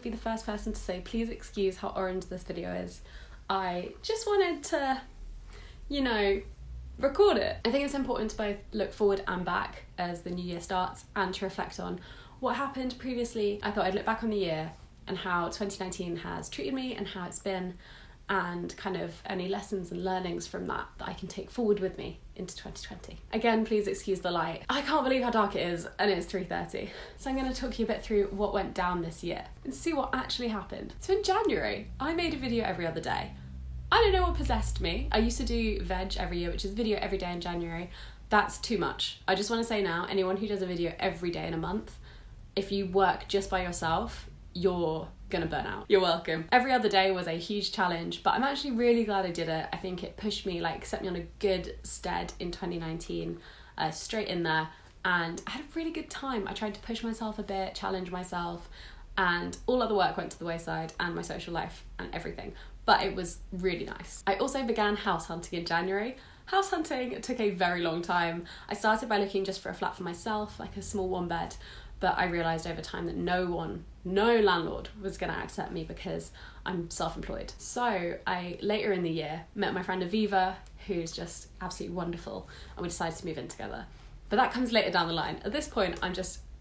to be the first person to say please excuse how orange this video is. I just wanted to, you know, record it. I think it's important to both look forward and back as the new year starts and to reflect on what happened previously. I thought I'd look back on the year and how 2019 has treated me and how it's been, and kind of any lessons and learnings from that I can take forward with me into 2020. Again, please excuse the light. I can't believe how dark it is, and it's 3:30. So I'm going to talk you a bit through what went down this year and see what actually happened. So in January, I made a video every other day. I don't know what possessed me. I used to do veg every year, which is video every day in January. That's too much. I just want to say now, anyone who does a video every day in a month, if you work just by yourself, you're gonna burn out. You're welcome. Every other day was a huge challenge, but I'm actually really glad I did it. I think it pushed me, like set me on a good stead in 2019, straight in there, and I had a really good time. I tried to push myself a bit, challenge myself, and all other work went to the wayside, and my social life and everything, but it was really nice. I also began house hunting in January. House hunting took a very long time. I started by looking just for a flat for myself, like a small one bed, but I realised over time that no landlord was going to accept me because I'm self-employed. So I, later in the year, met my friend Aviva, who's just absolutely wonderful, and we decided to move in together. But that comes later down the line. At this point,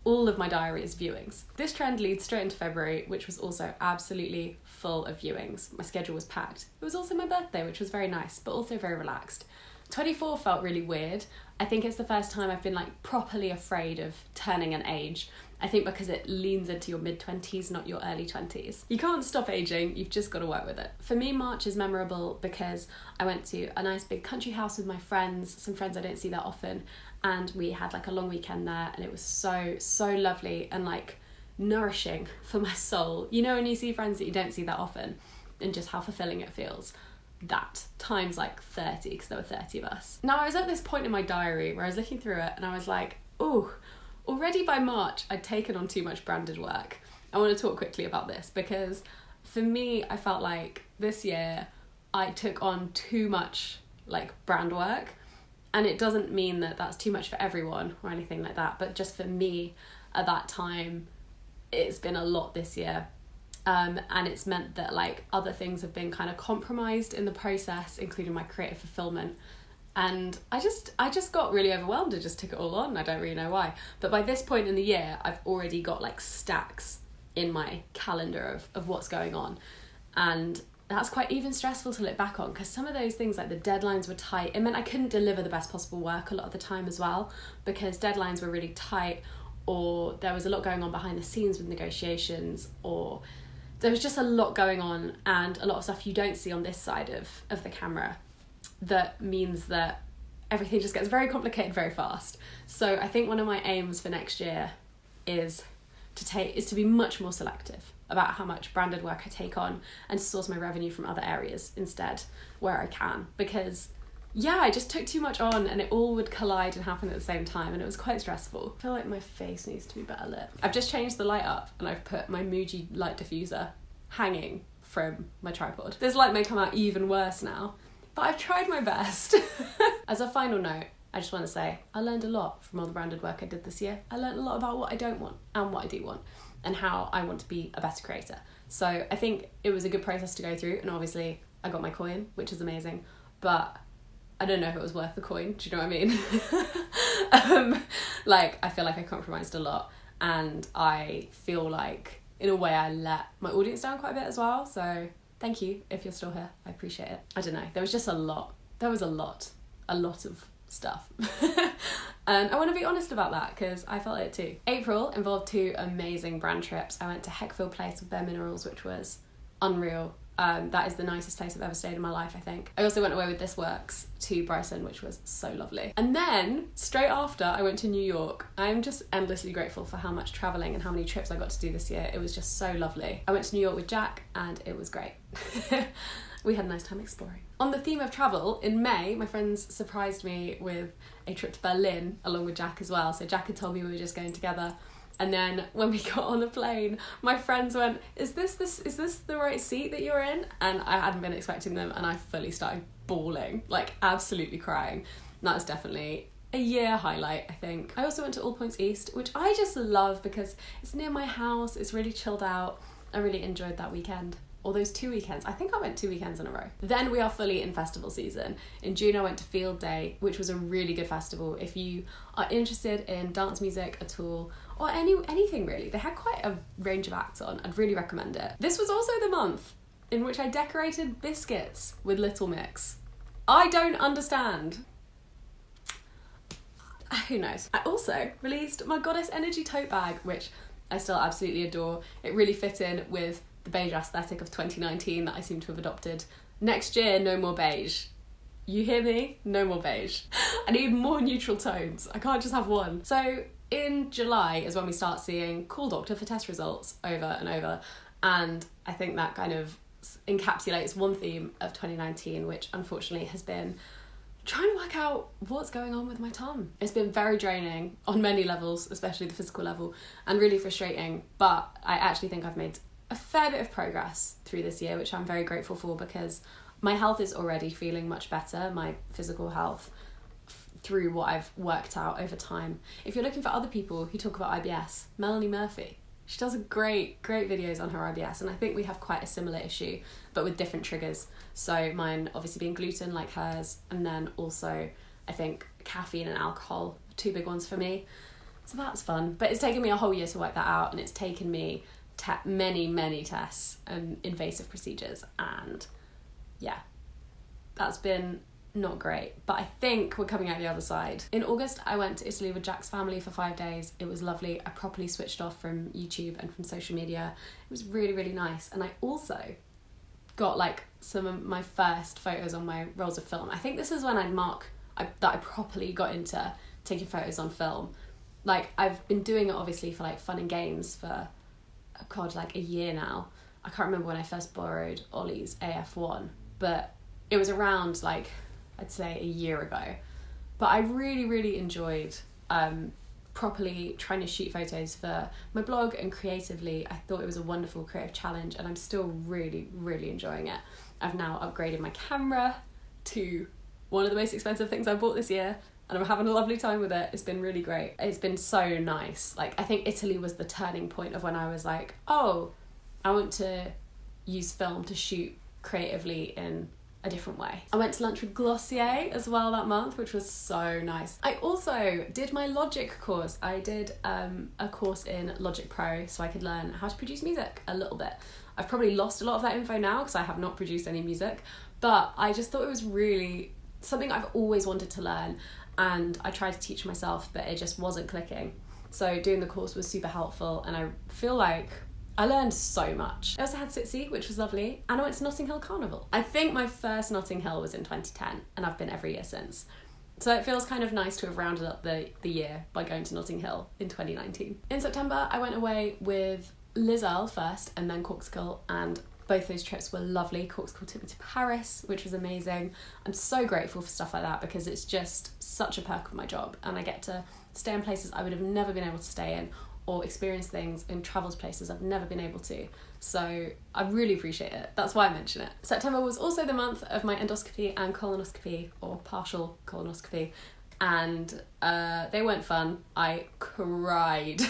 all of my diary is viewings. This trend leads straight into February, which was also absolutely full of viewings. My schedule was packed. It was also my birthday, which was very nice, but also very relaxed. 24 felt really weird. I think it's the first time I've been like properly afraid of turning an age. I think because it leans into your mid-20s, not your early 20s. You can't stop aging, you've just got to work with it. For me, March is memorable because I went to a nice big country house with my friends, some friends I don't see that often, and we had like a long weekend there, and it was so lovely and like nourishing for my soul. You know, when you see friends that you don't see that often and just how fulfilling it feels. That times like 30, because there were 30 of us. Now I was at this point in my diary where I was looking through it and I was like, oh, already by March I'd taken on too much branded work. I want to talk quickly about this because for me, I felt like this year I took on too much like brand work, and it doesn't mean that that's too much for everyone or anything like that, but just for me at that time, it's been a lot this year. And it's meant that like other things have been kind of compromised in the process, including my creative fulfillment. And I just got really overwhelmed and just took it all on. I don't really know why. But by this point in the year, I've already got like stacks in my calendar of what's going on. And that's quite even stressful to look back on, because some of those things, like the deadlines were tight. It meant I couldn't deliver the best possible work a lot of the time as well, because deadlines were really tight, or there was a lot going on behind the scenes with negotiations, or there was just a lot going on and a lot of stuff you don't see on this side of the camera. That means that everything just gets very complicated very fast. So I think one of my aims for next year is to be much more selective about how much branded work I take on, and to source my revenue from other areas instead where I can. Because I just took too much on and it all would collide and happen at the same time, and it was quite stressful. I feel like my face needs to be better lit. I've just changed the light up and I've put my Muji light diffuser hanging from my tripod. This light may come out even worse now, but I've tried my best. As a final note, I just want to say I learned a lot from all the branded work I did this year. I learned a lot about what I don't want and what I do want, and how I want to be a better creator. So I think it was a good process to go through, and obviously I got my coin, which is amazing, but I don't know if it was worth the coin. Do you know what I mean? I feel like I compromised a lot, and I feel like in a way I let my audience down quite a bit as well. So thank you if you're still here. I appreciate it. I don't know. There was just a lot of stuff. And I want to be honest about that because I felt it too. April involved 2 amazing brand trips. I went to Heckfield Place with Bare Minerals, which was unreal. That is the nicest place I've ever stayed in my life, I think. I also went away with This Works to Brighton, which was so lovely. And then, straight after, I went to New York. I'm just endlessly grateful for how much travelling and how many trips I got to do this year. It was just so lovely. I went to New York with Jack, and it was great. We had a nice time exploring. On the theme of travel, in May, my friends surprised me with a trip to Berlin, along with Jack as well. So Jack had told me we were just going together. And then when we got on the plane, my friends went, is this the right seat that you're in? And I hadn't been expecting them, and I fully started bawling, like absolutely crying. And that was definitely a year highlight, I think. I also went to All Points East, which I just love because it's near my house, it's really chilled out. I really enjoyed that weekend. Or those 2 weekends. I think I went 2 weekends in a row. Then we are fully in festival season. In June I went to Field Day, which was a really good festival. If you are interested in dance music at all, or anything really, they had quite a range of acts on. I'd really recommend it. This was also the month in which I decorated biscuits with Little Mix. I don't understand. Who knows? I also released my Goddess Energy tote bag, which I still absolutely adore. It really fit in with the beige aesthetic of 2019 that I seem to have adopted. Next year, no more beige. You hear me? No more beige. I need more neutral tones. I can't just have one. So in July is when we start seeing Call Doctor for test results over and over. And I think that kind of encapsulates one theme of 2019, which unfortunately has been trying to work out what's going on with my tongue. It's been very draining on many levels, especially the physical level, and really frustrating. But I actually think I've made a fair bit of progress through this year, which I'm very grateful for, because my health is already feeling much better, my physical health, through what I've worked out over time. If you're looking for other people who talk about IBS, Melanie Murphy. She does a great videos on her IBS, and I think we have quite a similar issue, but with different triggers. So mine obviously being gluten like hers, and then also I think caffeine and alcohol, 2 big ones for me. So that's fun. But it's taken me a whole year to work that out, and it's taken me many tests and invasive procedures, and yeah, that's been not great, but I think we're coming out the other side. In August I went to Italy with Jack's family for 5 days. It was lovely. I properly switched off from YouTube and from social media. It was really nice, and I also got like some of my first photos on my rolls of film. I think this is when I properly got into taking photos on film. Like, I've been doing it obviously for like fun and games for like a year now. I can't remember when I first borrowed Ollie's AF1, but it was around like, I'd say a year ago. But I really enjoyed properly trying to shoot photos for my blog, and creatively I thought it was a wonderful creative challenge, and I'm still really enjoying it. I've now upgraded my camera to one of the most expensive things I bought this year, and I'm having a lovely time with it. It's been really great. It's been so nice. Like, I think Italy was the turning point of when I was like, oh, I want to use film to shoot creatively in a different way. I went to lunch with Glossier as well that month, which was so nice. I also did my Logic course. I did a course in Logic Pro so I could learn how to produce music a little bit. I've probably lost a lot of that info now because I have not produced any music, but I just thought it was really something I've always wanted to learn, and I tried to teach myself, but it just wasn't clicking. So doing the course was super helpful, and I feel like I learned so much. I also had Sitsi, which was lovely, and I went to Notting Hill Carnival. I think my first Notting Hill was in 2010, and I've been every year since. So it feels kind of nice to have rounded up the year by going to Notting Hill in 2019. In September, I went away with Lizelle first, and then Corksicle, and both those trips were lovely. Corksicle took me to Paris, which was amazing. I'm so grateful for stuff like that, because it's just such a perk of my job, and I get to stay in places I would have never been able to stay in, or experience things and travel to places I've never been able to. So I really appreciate it. That's why I mention it. September was also the month of my endoscopy and colonoscopy, or partial colonoscopy, and they weren't fun. I cried.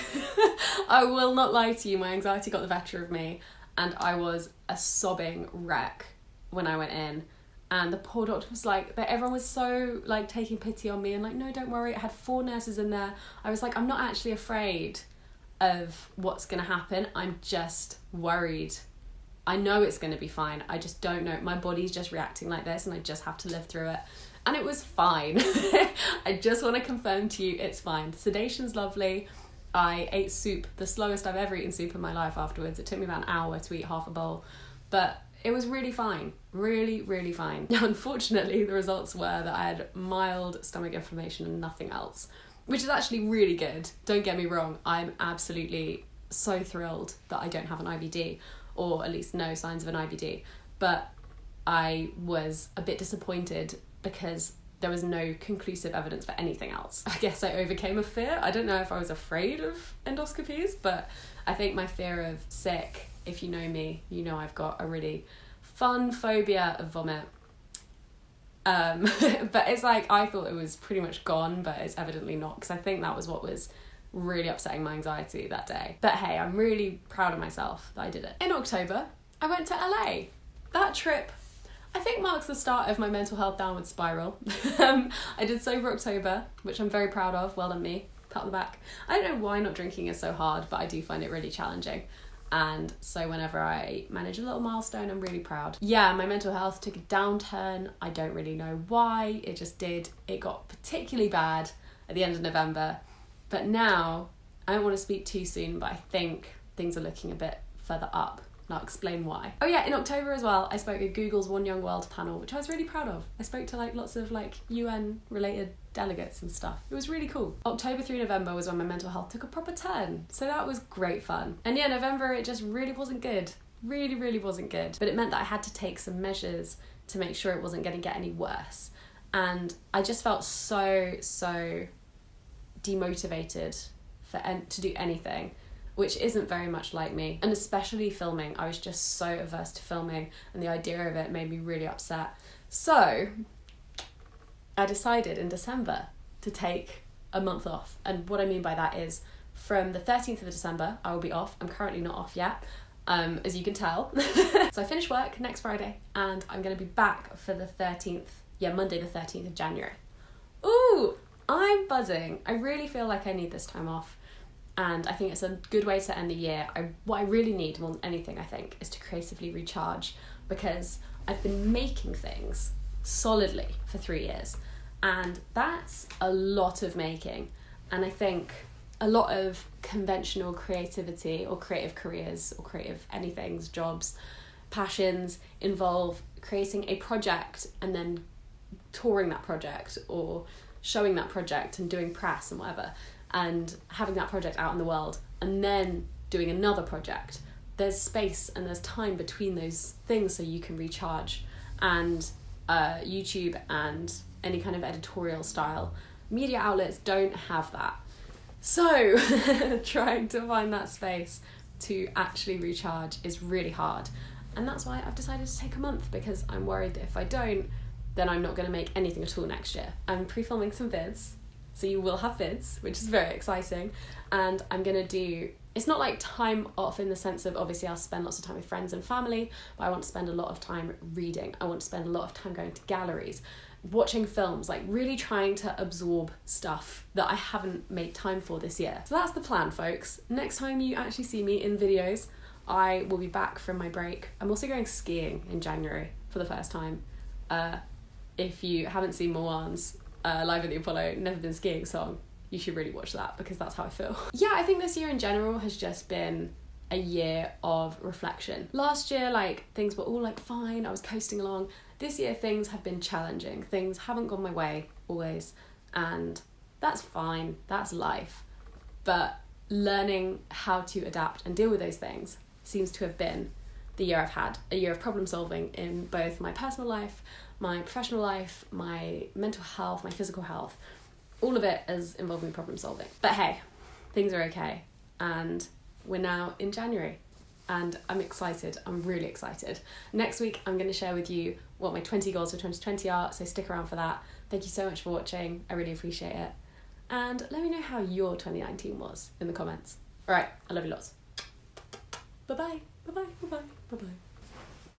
I will not lie to you, my anxiety got the better of me, and I was a sobbing wreck when I went in. And the poor doctor was like, everyone was so like taking pity on me and like, no, don't worry. I had 4 nurses in there. I was like, I'm not actually afraid of what's gonna happen. I'm just worried. I know it's gonna be fine. I just don't know. My body's just reacting like this, and I just have to live through it. And it was fine. I just want to confirm to you, it's fine. Sedation's lovely. I ate soup, the slowest I've ever eaten soup in my life afterwards. It took me about an hour to eat half a bowl, but it was really fine. Really fine. Now, unfortunately, the results were that I had mild stomach inflammation and nothing else, which is actually really good. Don't get me wrong. I'm absolutely so thrilled that I don't have an IBD, or at least no signs of an IBD. But I was a bit disappointed because there was no conclusive evidence for anything else. I guess I overcame a fear. I don't know if I was afraid of endoscopies, but I think my fear of sick, if you know me, you know I've got a really fun phobia of vomit. But it's like, I thought it was pretty much gone, but it's evidently not, because I think that was what was really upsetting my anxiety that day. But hey, I'm really proud of myself that I did it. In October, I went to LA. That trip, I think, marks the start of my mental health downward spiral. I did Sober October, which I'm very proud of. Well done me. Pat on the back. I don't know why not drinking is so hard, but I do find it really challenging. And so whenever I manage a little milestone, I'm really proud. Yeah, my mental health took a downturn. I don't really know why. It just did. It got particularly bad at the end of November. But now, I don't want to speak too soon, but I think things are looking a bit further up. And I'll explain why. Oh yeah, in October as well, I spoke at Google's One Young World panel, which I was really proud of. I spoke to lots of UN related delegates and stuff. It was really cool. October through November was when my mental health took a proper turn. So that was great fun. And yeah, November, it just really wasn't good. Really, really wasn't good. But it meant that I had to take some measures to make sure it wasn't going to get any worse. And I just felt so demotivated to do anything, which isn't very much like me. And especially filming. I was just so averse to filming, and the idea of it made me really upset. So I decided in December to take a month off. And what I mean by that is from the 13th of December, I will be off. I'm currently not off yet, as you can tell. So I finish work next Friday, and I'm going to be back for the 13th, Monday the 13th of January. Ooh, I'm buzzing. I really feel like I need this time off. And I think it's a good way to end the year. What I really need more than anything, I think, is to creatively recharge, because I've been making things solidly for 3 years. And that's a lot of making. And I think a lot of conventional creativity or creative careers or creative anythings, jobs, passions involve creating a project and then touring that project or showing that project and doing press and whatever, and having that project out in the world and then doing another project. There's space and there's time between those things so you can recharge. And YouTube and any kind of editorial style media outlets don't have that. So trying to find that space to actually recharge is really hard. And that's why I've decided to take a month, because I'm worried that if I don't, then I'm not going to make anything at all next year. I'm pre-filming some vids, so you will have vids, which is very exciting. And I'm going to do, it's not like time off in the sense of, obviously I'll spend lots of time with friends and family, but I want to spend a lot of time reading. I want to spend a lot of time going to galleries, watching films, like really trying to absorb stuff that I haven't made time for this year. So that's the plan, folks. Next time you actually see me in videos, I will be back from my break. I'm also going skiing in January for the first time. If you haven't seen Moan's Live at the Apollo, Never Been Skiing song, you should really watch that, because that's how I feel. Yeah, I think this year in general has just been a year of reflection. Last year, things were all fine, I was coasting along. This year, things have been challenging. Things haven't gone my way always, and that's fine, that's life. But learning how to adapt and deal with those things seems to have been the year I've had. A year of problem solving in both my personal life, my professional life, my mental health, my physical health. All of it is involving problem solving. But hey, things are okay. And we're now in January. And I'm excited. I'm really excited. Next week, I'm going to share with you what my 20 goals for 2020 are. So stick around for that. Thank you so much for watching. I really appreciate it. And let me know how your 2019 was in the comments. All right. I love you lots. Bye-bye. Bye-bye. Bye-bye. Bye-bye.